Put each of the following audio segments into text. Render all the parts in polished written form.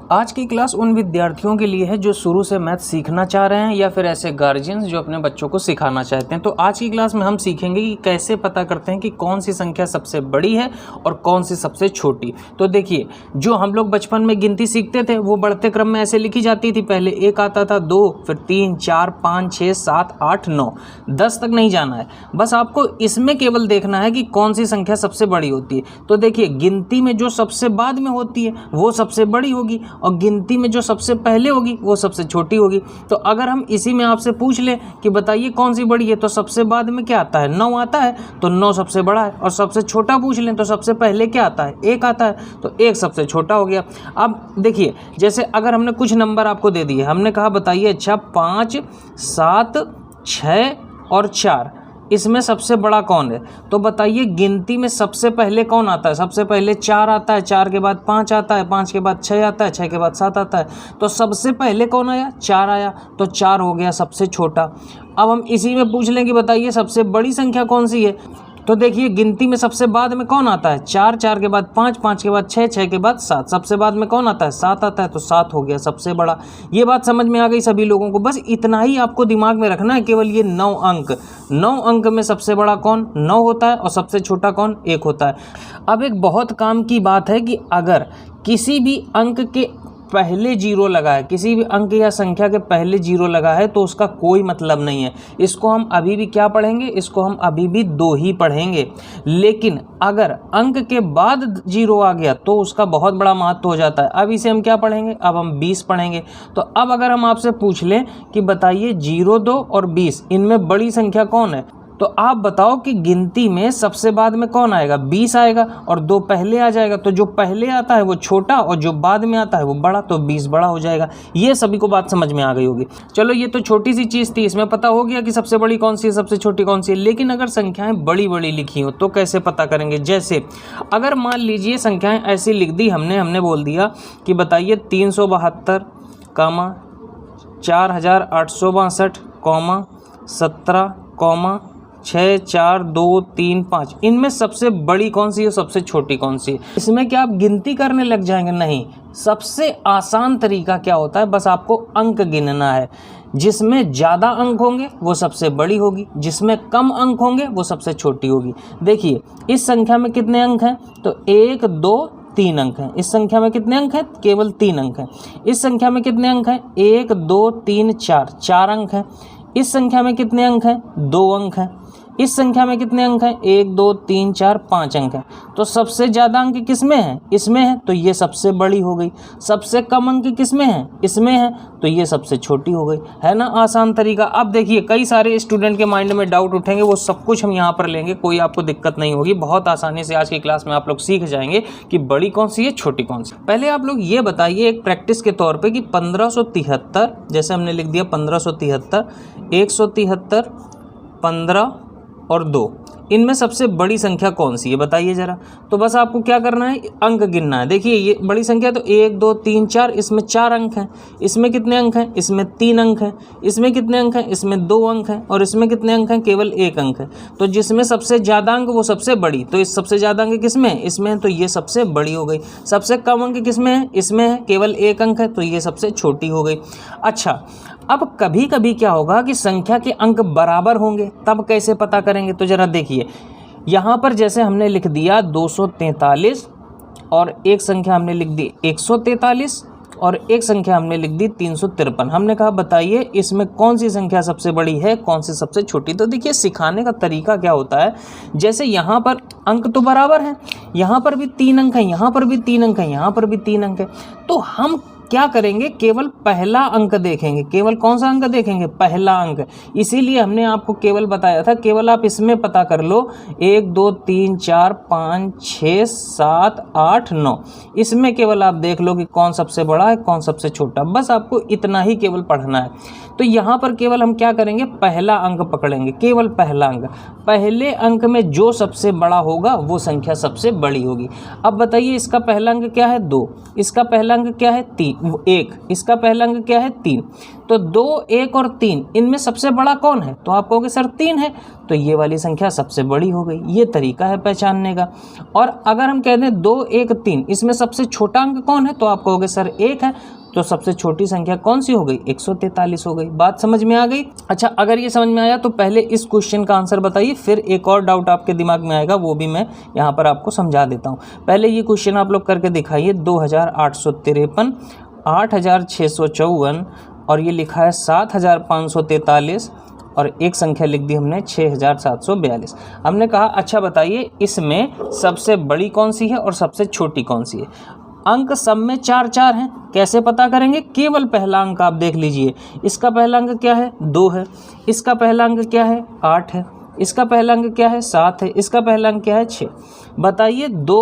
आज की क्लास उन विद्यार्थियों के लिए है जो शुरू से मैथ सीखना चाह रहे हैं या फिर ऐसे गार्जियंस जो अपने बच्चों को सिखाना चाहते हैं। तो आज की क्लास में हम सीखेंगे कि कैसे पता करते हैं कि कौन सी संख्या सबसे बड़ी है और कौन सी सबसे छोटी। तो देखिए, जो हम लोग बचपन में गिनती सीखते थे वो बढ़ते क्रम में ऐसे लिखी जाती थी। पहले 1 आता था, 2, फिर 3, 4, 5, 6, 7, 8, 9, 10 तक नहीं जाना है। बस आपको इसमें केवल देखना है कि कौन सी संख्या सबसे बड़ी होती है। तो देखिए, गिनती में जो सबसे बाद में होती है वो सबसे बड़ी होगी और गिनती में जो सबसे पहले होगी वो सबसे छोटी होगी। तो अगर हम इसी में आपसे पूछ लें कि बताइए कौन सी बड़ी है, तो सबसे बाद में क्या आता है? 9 आता है, तो 9 सबसे बड़ा है। और सबसे छोटा पूछ लें तो सबसे पहले क्या आता है? 1 आता है, तो 1 सबसे छोटा हो गया। अब देखिए, जैसे अगर हमने कुछ नंबर आपको दे दिए, हमने कहा बताइए अच्छा 5, 7, 6 और 4, इसमें सबसे बड़ा कौन है? तो बताइए गिनती में सबसे पहले कौन आता है? सबसे पहले 4 आता है, 4 के बाद 5 आता है, 5 के बाद 6 आता है, 6 के बाद 7 आता है। तो सबसे पहले कौन आया? 4 आया, तो 4 हो गया सबसे छोटा। अब हम इसी में पूछ लें कि बताइए सबसे बड़ी संख्या कौन सी है? तो देखिए, गिनती में सबसे बाद में कौन आता है? 4, 4 के बाद 5, 5 के बाद 6, 6 के बाद 7, सबसे बाद में कौन आता है? 7 आता है, तो 7 हो गया सबसे बड़ा। ये बात समझ में आ गई सभी लोगों को? बस इतना ही आपको दिमाग में रखना है, केवल ये 9 अंक। 9 अंक में सबसे बड़ा कौन? 9 होता है और सबसे छोटा कौन? 1 होता है। अब एक बहुत काम की बात है कि अगर किसी भी अंक के पहले 0 लगा है, किसी भी अंक या संख्या के पहले 0 लगा है, तो उसका कोई मतलब नहीं है। इसको हम अभी भी क्या पढ़ेंगे? इसको हम अभी भी 2 ही पढ़ेंगे। लेकिन अगर अंक के बाद 0 आ गया तो उसका बहुत बड़ा महत्व हो जाता है। अब इसे हम क्या पढ़ेंगे? अब हम 20 पढ़ेंगे। तो अब अगर हम आपसे पूछ लें कि बताइए 0, 2 और 20, इनमें बड़ी संख्या कौन है? तो आप बताओ कि गिनती में सबसे बाद में कौन आएगा? 20 आएगा और 2 पहले आ जाएगा। तो जो पहले आता है वो छोटा और जो बाद में आता है वो बड़ा, तो 20 बड़ा हो जाएगा। ये सभी को बात समझ में आ गई होगी। चलो, ये तो छोटी सी चीज़ थी, इसमें पता हो गया कि सबसे बड़ी कौन सी है, सबसे छोटी कौन सी है। लेकिन अगर संख्याएं बड़ी बड़ी लिखी हो तो कैसे पता करेंगे? जैसे अगर मान लीजिए संख्याएँ ऐसी लिख दी हमने बोल दिया कि बताइए 372, 4862, 17, 6, 4, 2, 3, 5, इनमें सबसे बड़ी कौन सी है, सबसे छोटी कौन सी है? इसमें क्या आप गिनती करने लग जाएंगे? नहीं। सबसे आसान तरीका क्या होता है? बस आपको अंक गिनना है। जिसमें ज़्यादा अंक होंगे वो सबसे बड़ी होगी, जिसमें कम अंक होंगे वो सबसे छोटी होगी। देखिए, इस संख्या में कितने अंक हैं? तो 1, 2, 3 अंक हैं। इस संख्या में कितने अंक हैं? केवल 3 अंक हैं। इस संख्या में कितने अंक हैं? 1, 2, 3, 4, 4 अंक हैं। इस संख्या में कितने अंक हैं? 2 अंक हैं। इस संख्या में कितने अंक हैं? 1, 2, 3, 4, 5 अंक हैं। तो सबसे ज़्यादा अंक किसमें है? इसमें है, तो ये सबसे बड़ी हो गई। सबसे कम अंक किसमें है? इसमें है, तो ये सबसे छोटी हो गई। है ना आसान तरीका? अब देखिए, कई सारे स्टूडेंट के माइंड में डाउट उठेंगे, वो सब कुछ हम यहाँ पर लेंगे, कोई आपको दिक्कत नहीं होगी। बहुत आसानी से आज की क्लास में आप लोग सीख जाएंगे कि बड़ी कौन सी है, छोटी कौन सी। पहले आप लोग ये बताइए एक प्रैक्टिस के तौर पर कि 1573, जैसे हमने लिख दिया 1573, 173, 15 और 2, इनमें सबसे बड़ी संख्या कौन सी है? बताइए ज़रा। तो बस आपको क्या करना है? अंक गिनना है। देखिए, ये बड़ी संख्या तो 1, 2, 3, 4, इसमें 4 अंक हैं। इसमें कितने अंक हैं? इसमें 3 अंक हैं। इसमें कितने अंक हैं? इसमें 2 अंक हैं। और इसमें कितने अंक हैं? केवल 1 अंक है। तो जिसमें सबसे ज़्यादा अंक वो सबसे बड़ी, तो इस सबसे ज़्यादा अंक किसमें है? इसमें है, तो ये सबसे बड़ी हो गई। सबसे कम अंक किसमें है? इसमें है, केवल 1 अंक है, तो ये सबसे छोटी हो गई। अच्छा, अब कभी कभी क्या होगा कि संख्या के अंक बराबर होंगे, तब कैसे पता करेंगे? तो ज़रा देखिए, यहाँ पर जैसे हमने लिख दिया 243 और एक संख्या हमने लिख दी 143 और एक संख्या हमने लिख दी 353। हमने कहा बताइए इसमें कौन सी संख्या सबसे बड़ी है, कौन सी सबसे छोटी? तो देखिए, सिखाने का तरीका क्या होता है, जैसे यहाँ पर अंक तो बराबर हैं, यहाँ पर भी 3 अंक हैं, यहाँ पर भी 3 अंक हैं, यहाँ पर भी 3 अंक हैं। तो हम क्या करेंगे? केवल पहला अंक देखेंगे। केवल कौन सा अंक देखेंगे? पहला अंक। इसीलिए हमने आपको केवल बताया था, केवल आप इसमें पता कर लो 1, 2, 3, 4, 5, 6, 7, 8, 9, इसमें केवल आप देख लो कि कौन सबसे बड़ा है, कौन सबसे छोटा। बस आपको इतना ही केवल पढ़ना है। तो यहाँ पर केवल हम क्या करेंगे? पहला अंक पकड़ेंगे, केवल पहला अंक। पहले अंक में जो सबसे बड़ा होगा वो संख्या सबसे बड़ी होगी। अब बताइए, इसका पहला अंक क्या है? 2, इसका पहला अंक क्या है? 3, 1, इसका पहला अंक क्या है 3, तो 2, 1 और 3 इनमें सबसे बड़ा कौन है, तो आप कहोगे सर 3 है, तो ये वाली संख्या सबसे बड़ी हो गई। ये तरीका है पहचानने का। और अगर हम कह दें 2, 1, 3 इसमें सबसे छोटा अंक कौन है, तो आप कहोगे सर 1 है, तो सबसे छोटी संख्या कौन सी हो गई, 143 हो गई। बात समझ में आ गई। अच्छा, अगर ये समझ में आया तो पहले इस क्वेश्चन का आंसर बताइए, फिर एक और डाउट आपके दिमाग में आएगा, वो भी मैं यहाँ पर आपको समझा देता हूँ। पहले ये क्वेश्चन आप लोग करके दिखाइए। 2853, 8654 और ये लिखा है 7543 और एक संख्या लिख दी हमने 6742। हमने कहा अच्छा बताइए इसमें सबसे बड़ी कौन सी है और सबसे छोटी कौन सी है। अंक सब में 4 4 हैं, कैसे पता करेंगे, केवल पहला अंक आप देख लीजिए। इसका पहला अंक क्या है 2 है, इसका पहला अंक क्या है 8 है, इसका पहला अंक क्या है 7 है, इसका पहला अंक क्या है 6। बताइए 2,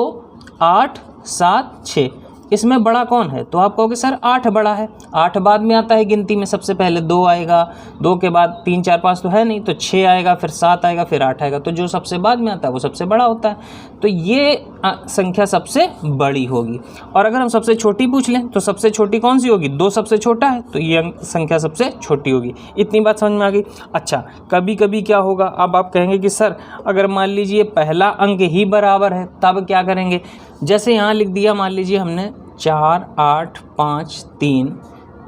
8, 7, 6 इसमें बड़ा कौन है, तो आप कहोगे सर 8 बड़ा है। 8 बाद में आता है गिनती में, सबसे पहले 2 आएगा, 2 के बाद 3, 4, 5 तो है नहीं, तो 6 आएगा, फिर 7 आएगा, फिर 8 आएगा, तो जो सबसे बाद में आता है वो सबसे बड़ा होता है। तो ये संख्या सबसे बड़ी होगी। और अगर हम सबसे छोटी पूछ लें तो सबसे छोटी कौन सी होगी, 2 सबसे छोटा है, तो ये संख्या सबसे छोटी होगी। इतनी बात समझ में आ गई। अच्छा, कभी कभी क्या होगा, अब आप कहेंगे कि सर अगर मान लीजिए पहला अंक ही बराबर है तब क्या करेंगे। जैसे यहाँ लिख दिया, मान लीजिए हमने 4, 8, 5, 3,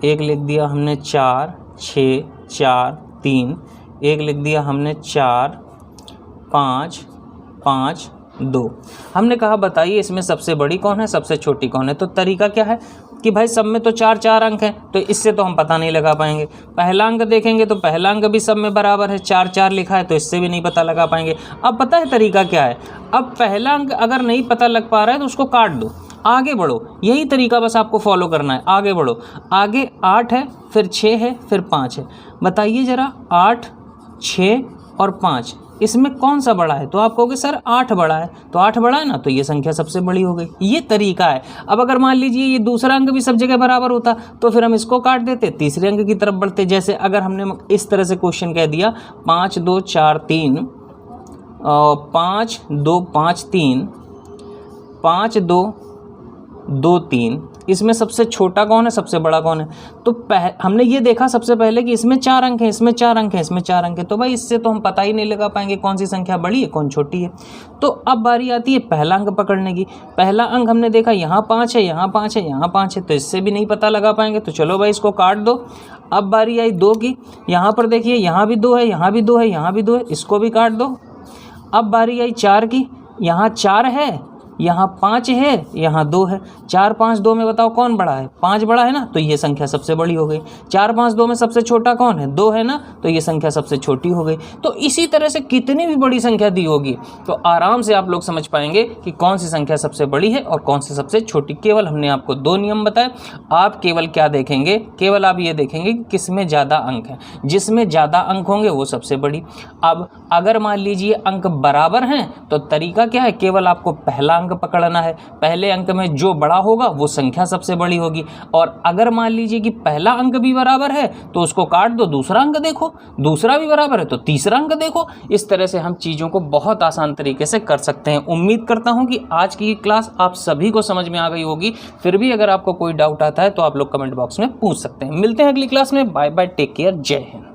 एक लिख दिया हमने 4, 6, 4, 3, एक लिख दिया हमने 4, 5, 5, 2। हमने कहा बताइए इसमें सबसे बड़ी कौन है, सबसे छोटी कौन है। तो तरीका क्या है कि भाई सब में तो 4 4 अंक हैं, तो इससे तो हम पता नहीं लगा पाएंगे। पहला अंक देखेंगे तो पहला अंक भी सब में बराबर है, 4 4 लिखा है, तो इससे भी नहीं पता लगा पाएंगे। अब पता है तरीका क्या है, अब पहला अंक अगर नहीं पता लग पा रहा है तो उसको काट दो, आगे बढ़ो। यही तरीका बस आपको फॉलो करना है, आगे बढ़ो। आगे 8 है, फिर 6 है, फिर 5 है। बताइए ज़रा 8, 6 और 5 इसमें कौन सा बड़ा है, तो आप कहोगे सर 8 बड़ा है, तो 8 बड़ा है ना, तो ये संख्या सबसे बड़ी हो गई। ये तरीका है। अब अगर मान लीजिए ये दूसरा अंक भी सब जगह बराबर होता तो फिर हम इसको काट देते, तीसरे अंक की तरफ बढ़ते। जैसे अगर हमने इस तरह से क्वेश्चन कह दिया 5 2 4 3, 5 2 5 3, 5 2 2 3, इसमें सबसे छोटा कौन है, सबसे बड़ा कौन है। तो हमने ये देखा सबसे पहले कि इसमें 4 अंक हैं, इसमें 4 अंक हैं, इसमें 4 अंक हैं, तो भाई इससे तो हम पता ही नहीं लगा पाएंगे कौन सी संख्या बड़ी है कौन छोटी है। तो अब बारी आती है पहला अंक पकड़ने की। पहला अंक हमने देखा यहाँ 5 है, यहाँ 5 है, यहाँ 5 है, तो इससे भी नहीं पता लगा पाएंगे, तो चलो भाई इसको काट दो। अब बारी आई 2 की। यहाँ पर देखिए यहाँ भी 2 है, यहाँ भी 2 है, यहाँ भी 2 है, इसको भी काट दो। अब बारी आई 4 की। यहाँ 4 है, यहाँ 5 है, यहाँ 2 है। 4 5 2 में बताओ कौन बड़ा है, 5 बड़ा है ना, तो ये संख्या सबसे बड़ी हो गई। 4 5 2 में सबसे छोटा कौन है, 2 है ना, तो ये संख्या सबसे छोटी हो गई। तो इसी तरह से कितनी भी बड़ी संख्या दी होगी तो आराम से आप लोग समझ पाएंगे कि कौन सी संख्या सबसे बड़ी है और कौन सी सबसे छोटी। केवल हमने आपको 2 नियम बताए। आप केवल क्या देखेंगे, केवल आप ये देखेंगे कि किसमें ज़्यादा अंक है। जिसमें ज़्यादा अंक होंगे वो सबसे बड़ी। अब अगर मान लीजिए अंक बराबर हैं तो तरीका क्या है, केवल आपको पहला अंक पकड़ना है। पहले अंक में जो बड़ा होगा वो संख्या सबसे बड़ी होगी। और अगर मान लीजिए कि पहला अंक भी बराबर है तो उसको काट दो, दूसरा अंक देखो, दूसरा भी बराबर है तो तीसरा अंक देखो। इस तरह से हम चीज़ों को बहुत आसान तरीके से कर सकते हैं। उम्मीद करता हूं कि आज की क्लास आप सभी को समझ में आ गई होगी। फिर भी अगर आपको कोई डाउट आता है तो आप लोग कमेंट बॉक्स में पूछ सकते हैं। मिलते हैं अगली क्लास में। बाय बाय, टेक केयर, जय हिंद।